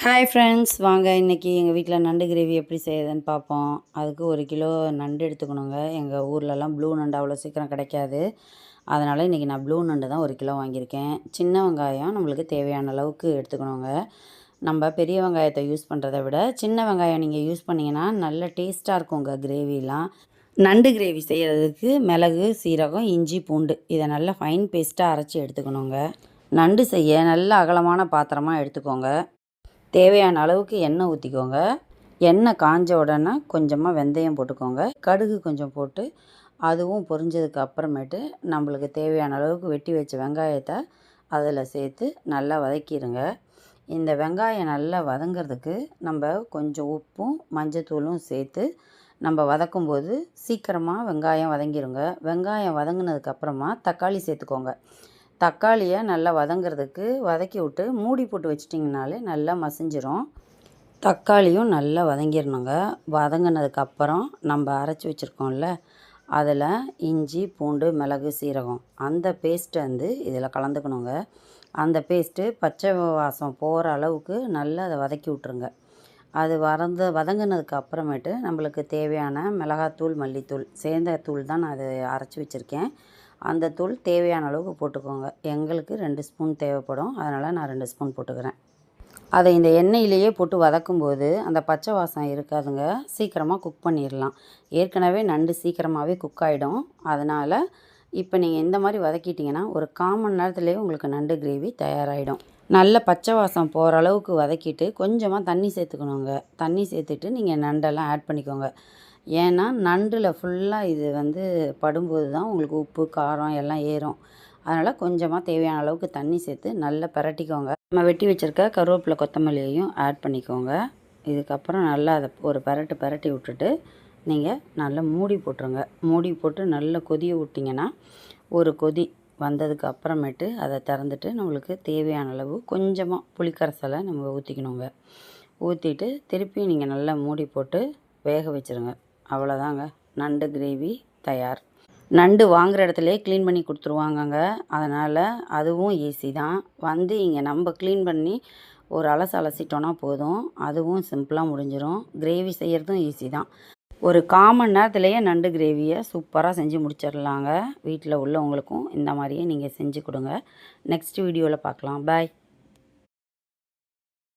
Hi friends, வாங்க இன்றைக்கி எங்கள் வீட்டில் நண்டு கிரேவி எப்படி செய்யுதுன்னு பார்ப்போம். அதுக்கு 1 கிலோ நண்டு எடுத்துக்கணுங்க. எங்கள் ஊர்லலாம் ப்ளூ நண்டு அவ்வளோ சீக்கிரம் கிடைக்காது. அதனால் இன்றைக்கி நான் ப்ளூ நண்டு தான் 1 கிலோ வாங்கியிருக்கேன். சின்ன வெங்காயம் நம்மளுக்கு தேவையான அளவுக்கு எடுத்துக்கணுங்க. நம்ம பெரிய வெங்காயத்தை யூஸ் பண்ணுறதை விட சின்ன வெங்காயம் நீங்கள் யூஸ் பண்ணிங்கன்னா நல்ல டேஸ்ட்டாக இருக்குங்க கிரேவிலாம். நண்டு கிரேவி செய்கிறதுக்கு மிளகு, சீரகம், இஞ்சி, பூண்டு இதை நல்லா ஃபைன் பேஸ்ட்டாக அரைச்சி எடுத்துக்கணுங்க. நண்டு செய்ய நல்ல அகலமான பாத்திரமாக எடுத்துக்கோங்க. தேவையான அளவுக்கு எண்ணெய் ஊற்றிக்கோங்க. எண்ணெய் காஞ்ச உடனே கொஞ்சமாக வெந்தயம் போட்டுக்கோங்க. கடுகு கொஞ்சம் போட்டு அதுவும் பொரிஞ்சதுக்கு அப்புறமேட்டு நம்மளுக்கு தேவையான அளவுக்கு வெட்டி வச்ச வெங்காயத்தை அதில் சேர்த்து நல்லா வதக்கிடுங்க. இந்த வெங்காயம் நல்லா வதங்கிறதுக்கு நம்ம கொஞ்சம் உப்பும் மஞ்சத்தூளும் சேர்த்து நம்ம வதக்கும்போது சீக்கிரமாக வெங்காயம் வதங்கிடுங்க. வெங்காயம் வதங்கினதுக்கப்புறமா தக்காளி சேர்த்துக்கோங்க. தக்காளியை நல்லா வதங்கிறதுக்கு வதக்கி விட்டு மூடி போட்டு வச்சிட்டிங்கனாலே நல்லா மசிஞ்சிரும். தக்காளியும் நல்லா வதங்கிடணுங்க. வதங்கினதுக்கப்புறம் நம்ம அரைச்சி வச்சுருக்கோம்ல, அதில் இஞ்சி, பூண்டு, மிளகு, சீரகம் அந்த பேஸ்ட்டை இதில் கலந்துக்கணுங்க. அந்த பேஸ்ட்டு பச்சை வாசம் போகிற அளவுக்கு நல்லா அதை வதக்கி விட்ருங்க. அது வதங்கினதுக்கு அப்புறமேட்டு நம்மளுக்கு தேவையான மிளகாத்தூள், மல்லித்தூள் சேர்ந்த தூள் தான் நான் அதை அரைச்சி வச்சுருக்கேன். அந்த தூள் தேவையான அளவுக்கு போட்டுக்கோங்க. எங்களுக்கு 2 ஸ்பூன் தேவைப்படும், அதனால் நான் 2 ஸ்பூன் போட்டுக்கிறேன். அதை இந்த எண்ணெயிலேயே போட்டு வதக்கும்போது அந்த பச்சை வாசம் இருக்காதுங்க. சீக்கிரமாக குக் பண்ணிடலாம். ஏற்கனவே நண்டு சீக்கிரமாகவே குக் ஆகிடும். அதனால் இப்போ நீங்கள் இந்த மாதிரி வதக்கிட்டிங்கன்னா ஒரு 1/4 மணி நேரத்துலேயே உங்களுக்கு நண்டு கிரேவி தயாராகிடும். நல்ல பச்சை வாசம் போகிற அளவுக்கு வதக்கிட்டு கொஞ்சமாக தண்ணி சேர்த்துக்கணுங்க. தண்ணி சேர்த்துட்டு நீங்கள் நண்டெல்லாம் ஆட் பண்ணிக்கோங்க. ஏன்னா நண்டில் ஃபுல்லாக இது படும்போது தான் உங்களுக்கு உப்பு, காரம் எல்லாம் ஏறும். அதனால் கொஞ்சமாக தேவையான அளவுக்கு தண்ணி சேர்த்து நல்லா பிரட்டிக்கோங்க. நம்ம வெட்டி வச்சுருக்க கருவேப்பிலை, கொத்தமல்லியையும் ஆட் பண்ணிக்கோங்க. இதுக்கப்புறம் நல்லா அதை ஒரு பிரட்டி விட்டுட்டு நீங்கள் நல்லா மூடி போட்டுருங்க. மூடி போட்டு நல்லா கொதிய விட்டிங்கன்னா ஒரு கொதி வந்ததுக்கு அப்புறமேட்டு அதை திறந்துட்டு நம்மளுக்கு தேவையான அளவு கொஞ்சமாக புளிக்கரைசலை நம்ம ஊற்றிக்கணுங்க. ஊற்றிட்டு திருப்பி நீங்கள் நல்லா மூடி போட்டு வேக வச்சுருங்க. அவ்வளோதாங்க, நண்டு கிரேவி தயார். நண்டு வாங்குகிற இடத்துலையே க்ளீன் பண்ணி கொடுத்துருவாங்கங்க. அதனால் அதுவும் ஈஸி தான். இங்கே நம்ம க்ளீன் பண்ணி ஒரு அலசிட்டோன்னா போதும். அதுவும் சிம்பிளாக முடிஞ்சிடும். கிரேவி செய்கிறதும் ஈஸி தான். ஒரு 1/4 மணி நேரத்துலேயே நண்டு கிரேவியை சூப்பராக செஞ்சு முடிச்சிடலாங்க. வீட்டில் உள்ளவங்களுக்கும் இந்த மாதிரியே நீங்கள் செஞ்சு கொடுங்க. நெக்ஸ்ட் வீடியோவில் பார்க்கலாம். பாய்.